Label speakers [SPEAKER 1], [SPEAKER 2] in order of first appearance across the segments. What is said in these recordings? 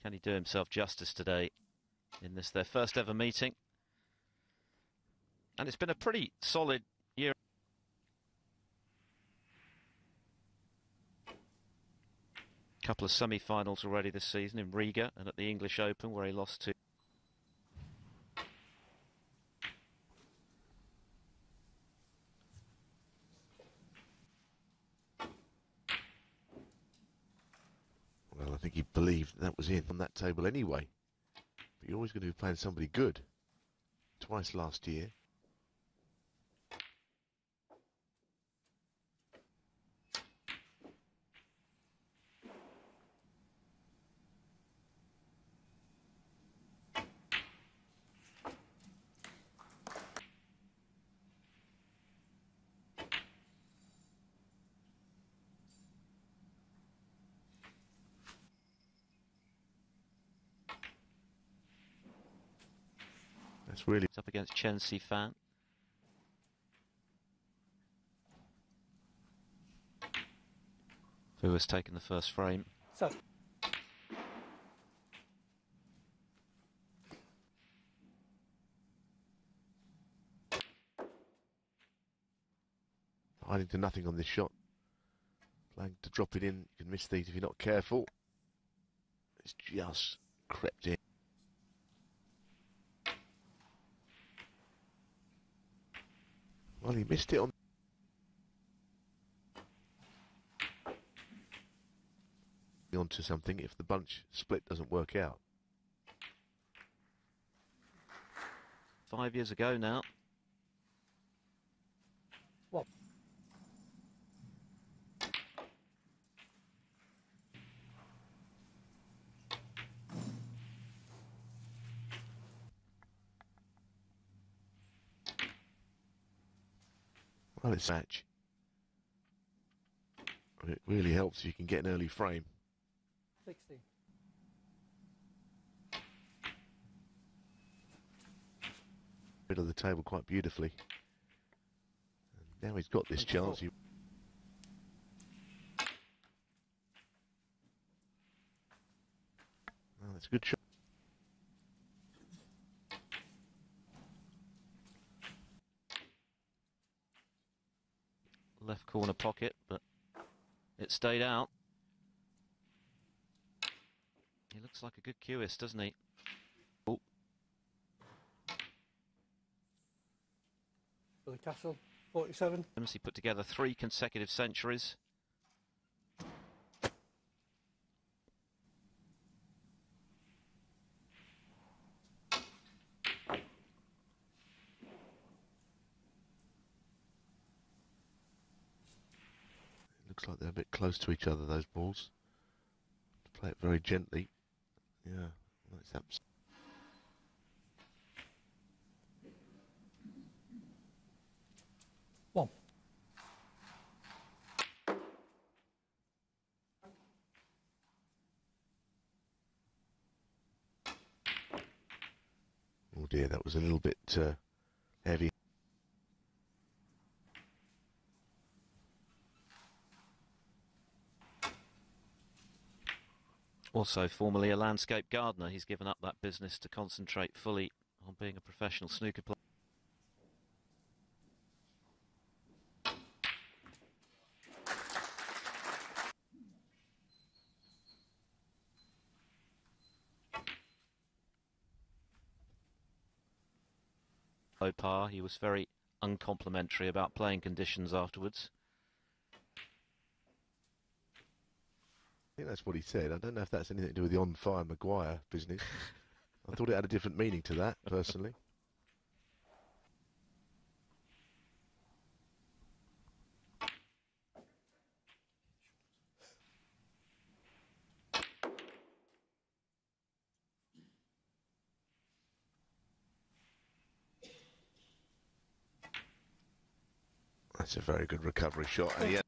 [SPEAKER 1] Can he do himself justice today in this, their first ever meeting? And it's been a pretty solid year. Couple of semi-finals already this season in Riga and at the English Open, where he lost to
[SPEAKER 2] well, I think he believed that was in on that table anyway. But you're always going to be playing somebody good. Twice last year. That's really...
[SPEAKER 1] It's up against Chen Si-fan. Who has taken the first frame.
[SPEAKER 3] So.
[SPEAKER 2] Hiding to nothing on this shot. Playing to drop it in. You can miss these if you're not careful. It's just crept in. Well, he missed it on... onto something if the bunch split doesn't work out.
[SPEAKER 1] 5 years ago now.
[SPEAKER 3] What?
[SPEAKER 2] Well, it's a match. It really helps if you can get an early frame.
[SPEAKER 3] 60.
[SPEAKER 2] Middle of the table quite beautifully. And now he's got this chance. Well, that's a good shot.
[SPEAKER 1] Left corner pocket, but it stayed out. He looks like a good cueist, doesn't he? Oh.
[SPEAKER 3] For the castle, 47.
[SPEAKER 1] He put together 3 consecutive centuries.
[SPEAKER 2] Looks like they're a bit close to each other, those balls. Play it very gently. Yeah, that's absolutely.
[SPEAKER 3] One.
[SPEAKER 2] Oh dear, that was a little bit heavy.
[SPEAKER 1] Also formerly a landscape gardener, he's given up that business to concentrate fully on being a professional snooker player. Low par, he was very uncomplimentary about playing conditions afterwards.
[SPEAKER 2] I think that's what he said. I don't know if that's anything to do with the on-fire Maguire business. I thought it had a different meaning to that, personally. That's a very good recovery shot. And he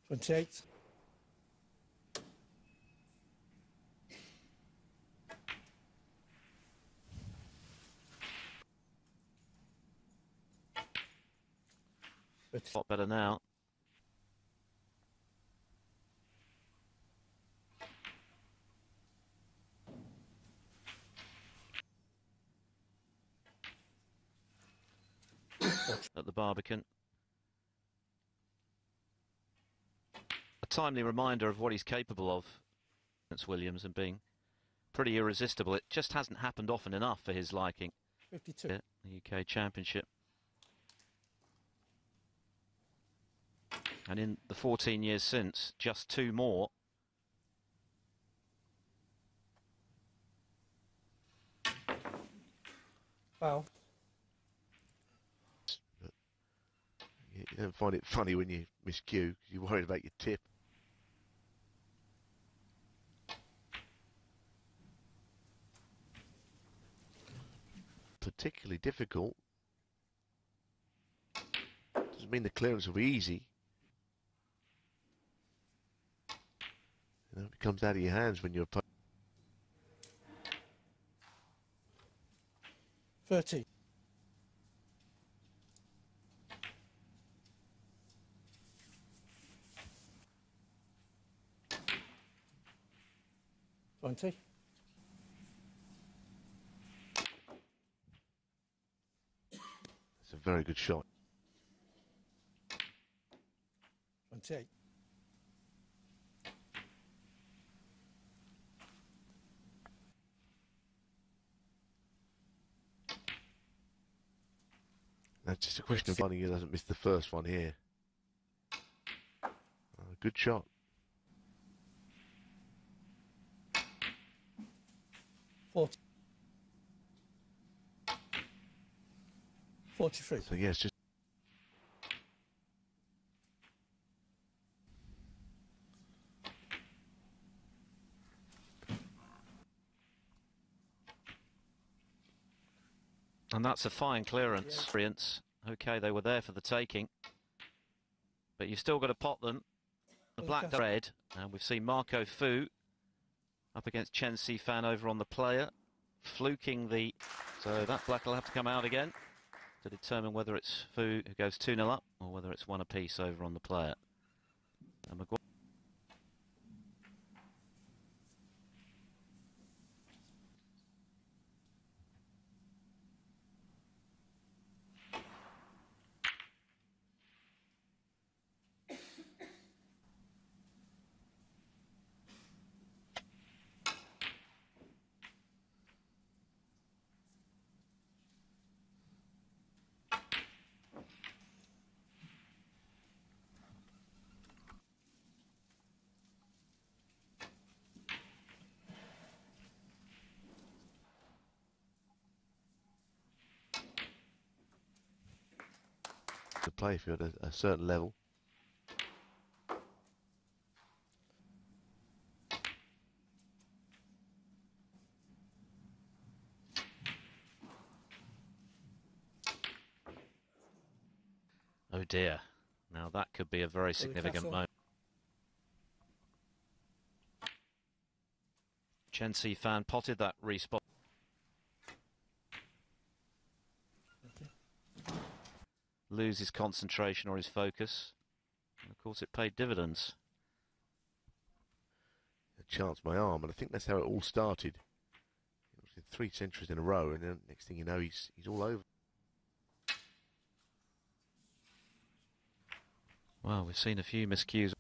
[SPEAKER 3] 28. But
[SPEAKER 1] A lot better now. At the Barbican. A timely reminder of what he's capable of against Williams and being pretty irresistible. It just hasn't happened often enough for his liking.
[SPEAKER 3] 52.
[SPEAKER 1] The UK Championship. And in the 14 years since, just 2 more.
[SPEAKER 3] Foul.
[SPEAKER 2] You don't find it funny when you miss cue because you're worried about your tip. Particularly difficult. Doesn't mean the clearance will be easy. You know, it comes out of your hands when you're
[SPEAKER 3] 30. $20.
[SPEAKER 2] It's a very good shot.
[SPEAKER 3] 28.
[SPEAKER 2] That's just a question of finding he doesn't miss the first one here. Good shot.
[SPEAKER 3] $40. 43.
[SPEAKER 2] So yes, just
[SPEAKER 1] And that's a fine clearance. Okay, they were there for the taking. But you've still got to pot them. The black red. And we've seen Marco Fu up against Chen Si-fan over on the player. Fluking the... So that black will have to come out again to determine whether it's Fu who goes 2-0 up or whether it's 1 apiece over on the player. And Maguire.
[SPEAKER 2] to play if you're at a certain level.
[SPEAKER 1] Oh dear. Now that could be a very significant moment. Chen Si-fan potted that respot. Lose his concentration or his focus. And of course it paid dividends.
[SPEAKER 2] A chance my arm, and I think that's how it all started. It was 3 centuries in a row, and then next thing you know, he's all over.
[SPEAKER 1] Well, we've seen a few miscues.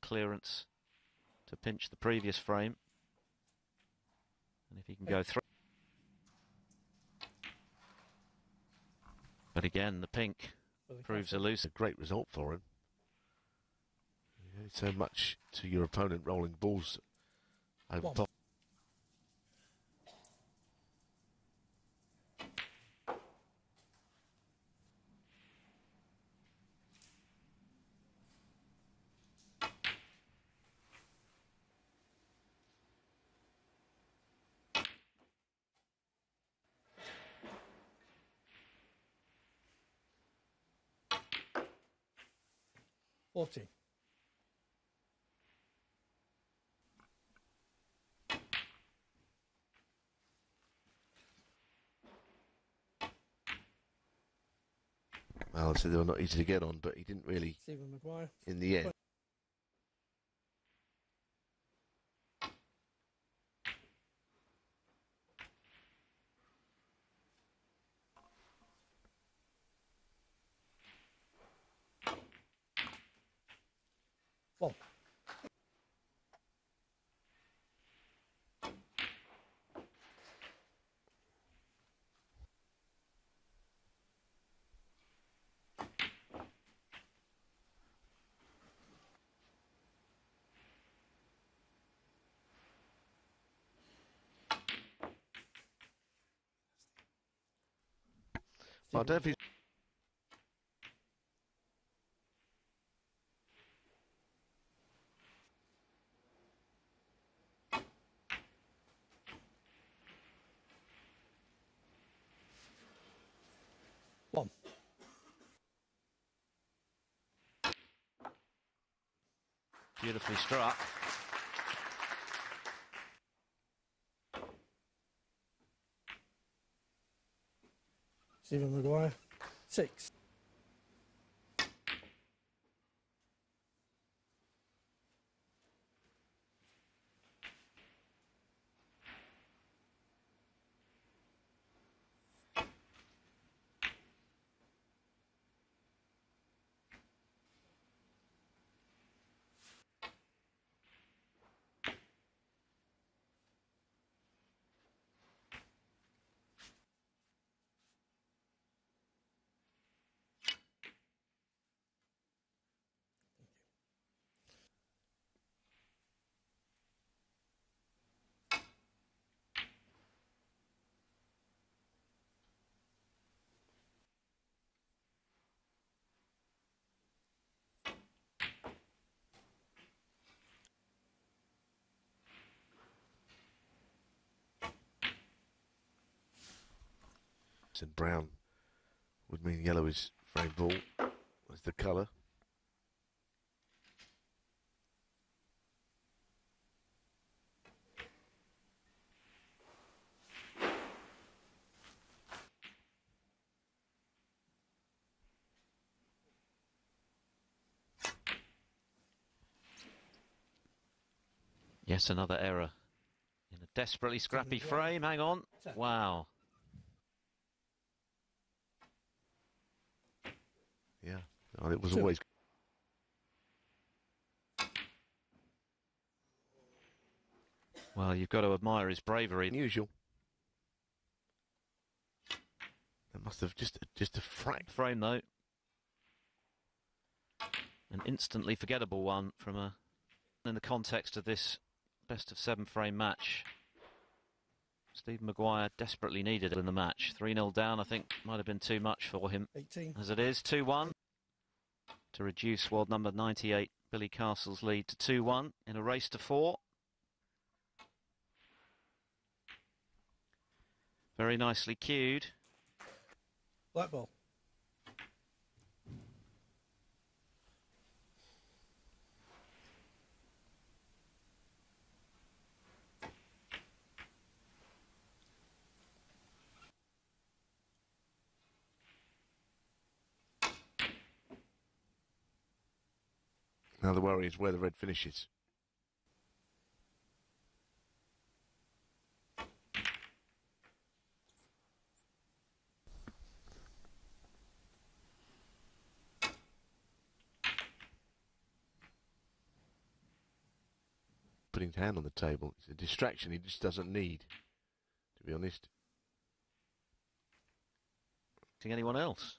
[SPEAKER 1] Clearance to pinch the previous frame, and if he can go through. But again, the pink proves elusive.
[SPEAKER 2] A great result for him. You know, so much to your opponent rolling balls over top.
[SPEAKER 3] 40.
[SPEAKER 2] Well, I said they were not easy to get on, but he didn't really,
[SPEAKER 3] Stephen Maguire.
[SPEAKER 2] in the end.
[SPEAKER 3] One.
[SPEAKER 2] Well, I don't know if he's...
[SPEAKER 3] One.
[SPEAKER 1] Beautifully struck.
[SPEAKER 3] Stephen Maguire. 6.
[SPEAKER 2] And brown would mean yellow is frame ball. That's the colour.
[SPEAKER 1] Yes, another error. In a desperately scrappy
[SPEAKER 3] Maguire.
[SPEAKER 1] frame. Hang on.
[SPEAKER 3] 10.
[SPEAKER 1] Wow.
[SPEAKER 2] Yeah. And it was
[SPEAKER 3] 2.
[SPEAKER 2] always...
[SPEAKER 1] Well, you've got to admire his bravery.
[SPEAKER 2] unusual. That must have just a frack.
[SPEAKER 1] Frame, though. An instantly forgettable one from a... in the context of this best of 7 frame match. Steve Maguire desperately needed it in the match. 3-0 down, I think, might have been too much for him.
[SPEAKER 3] 18.
[SPEAKER 1] As it is, 2-1. To reduce world number 98, Billy Castle's lead to 2-1 in a race to 4. Very nicely cued.
[SPEAKER 3] Black ball.
[SPEAKER 2] Now the worry is where the red finishes. Putting his hand on the table. It's a distraction he just doesn't need, to be honest.
[SPEAKER 1] Think anyone else?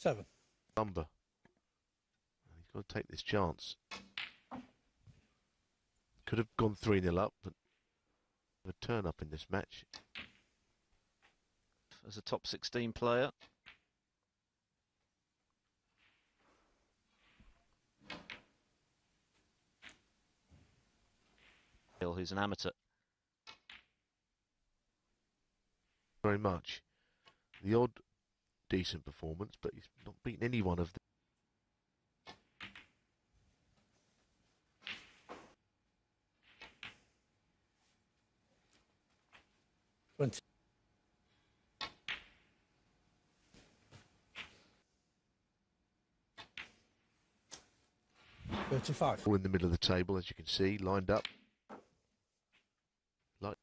[SPEAKER 3] 7.
[SPEAKER 2] Lumber. He's got to take this chance. Could have gone 3-0 up, but a turn up in this match.
[SPEAKER 1] As a top 16 player. Who's an amateur.
[SPEAKER 2] Very much. The odd decent performance, but he's not beaten any one of them.
[SPEAKER 3] 20. 35.
[SPEAKER 2] All in the middle of the table, as you can see, lined up. Like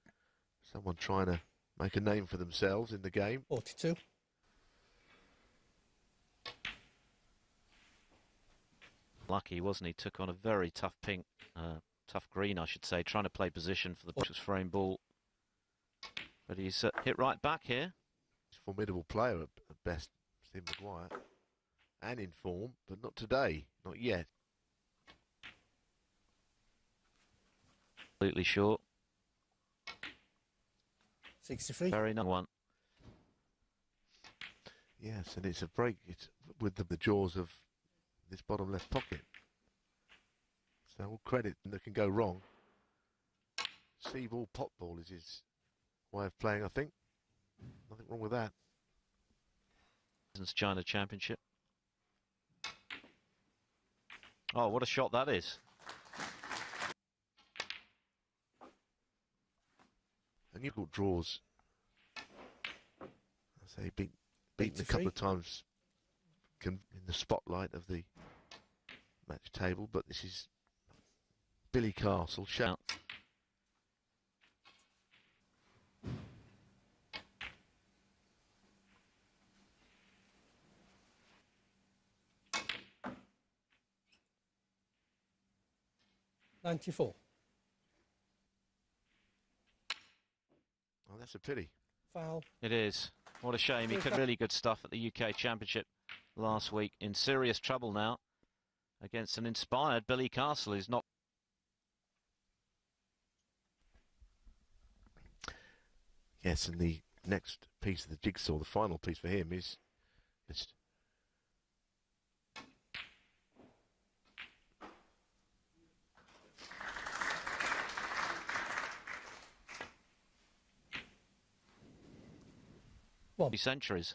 [SPEAKER 2] someone trying to make a name for themselves in the game.
[SPEAKER 3] 42.
[SPEAKER 1] Lucky, wasn't he? Took on a very tough pink, tough green, I should say, trying to play position for the frame ball. But he's hit right back here.
[SPEAKER 2] He's a formidable player at best, Steve Maguire. And in form, but not today, not yet.
[SPEAKER 1] Completely short.
[SPEAKER 3] 63.
[SPEAKER 1] Very nice one.
[SPEAKER 2] Yes, and it's a break. It's with the jaws of this bottom left pocket. So all credit that can go wrong. See ball, pot ball is his way of playing, I think. Nothing wrong with that.
[SPEAKER 1] Since China Championship. Oh, what a shot that is.
[SPEAKER 2] And you've got draws. I say beaten a couple of times in the spotlight of the match table, but this is Billy Castle. Shout.
[SPEAKER 3] $94.
[SPEAKER 2] Oh, that's a pity.
[SPEAKER 3] Foul.
[SPEAKER 1] It is. What a shame. He could really good stuff at the UK Championship last week. In serious trouble now against an inspired Billy Castle, who's not.
[SPEAKER 2] Yes, and the next piece of the jigsaw, the final piece for him, is just
[SPEAKER 1] centuries.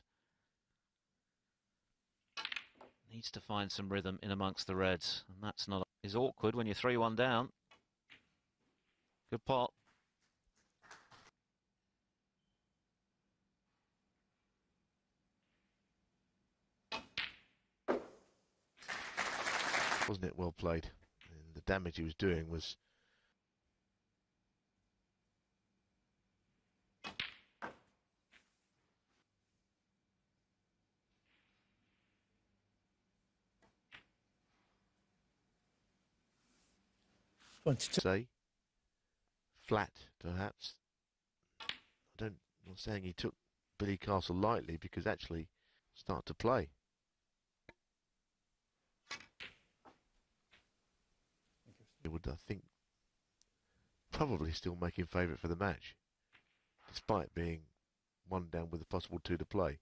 [SPEAKER 1] Needs to find some rhythm in amongst the Reds, and that's not is awkward when you're 3-1 down. Good pot.
[SPEAKER 2] wasn't it well played? And the damage he was doing was. Say flat, perhaps. I'm not saying he took Billy Castle lightly, because actually start to play. It would, I think, probably still make him favourite for the match, despite being 1 down with a possible 2 to play.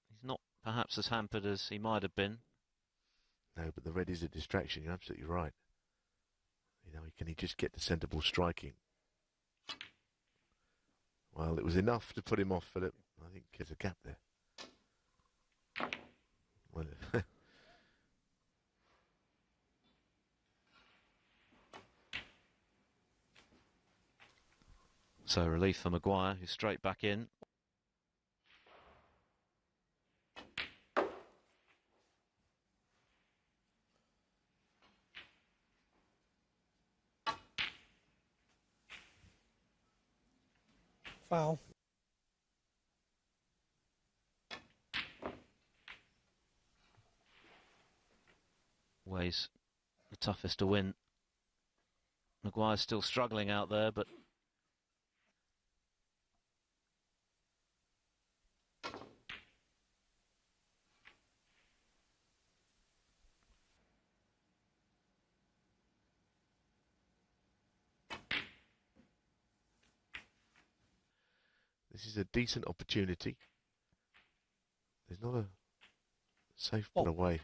[SPEAKER 1] He's not perhaps as hampered as he might have been.
[SPEAKER 2] No, but the red is a distraction. You're absolutely right. You know, can he just get to centre ball striking? Well, it was enough to put him off, Philip. I think there's a gap there. Well,
[SPEAKER 1] So relief for Maguire, who's straight back in.
[SPEAKER 3] Foul.
[SPEAKER 1] Always the toughest to win. Maguire's still struggling out there, but
[SPEAKER 2] this is a decent opportunity. There's not a safe ball away.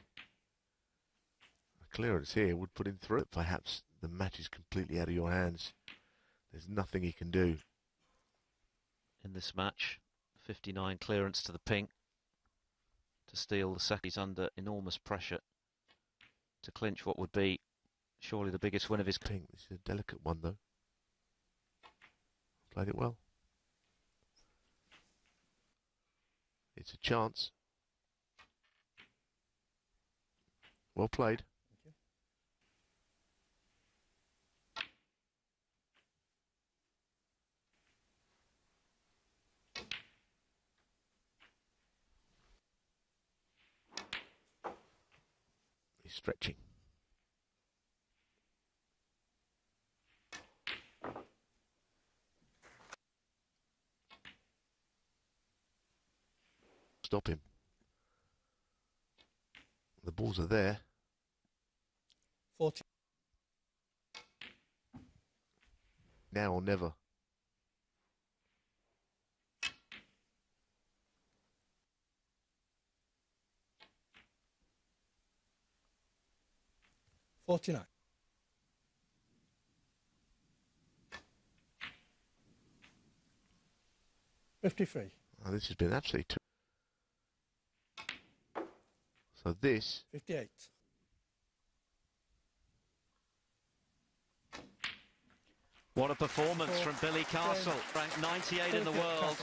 [SPEAKER 2] A clearance here would put him through. Perhaps the match is completely out of your hands. There's nothing he can do.
[SPEAKER 1] in this match, 59 clearance to the pink to steal the second. He's under enormous pressure to clinch what would be surely the biggest win of his
[SPEAKER 2] Pink. This is a delicate one, though. Played it well. It's a chance. Well played.
[SPEAKER 3] Thank you.
[SPEAKER 2] He's stretching. Stop him. The balls are there.
[SPEAKER 3] 40.
[SPEAKER 2] Now or never.
[SPEAKER 3] $49. $53.
[SPEAKER 2] Oh, this has been absolutely too. So this.
[SPEAKER 3] 58.
[SPEAKER 1] What a performance from Billy Castle, ranked 98 in the world.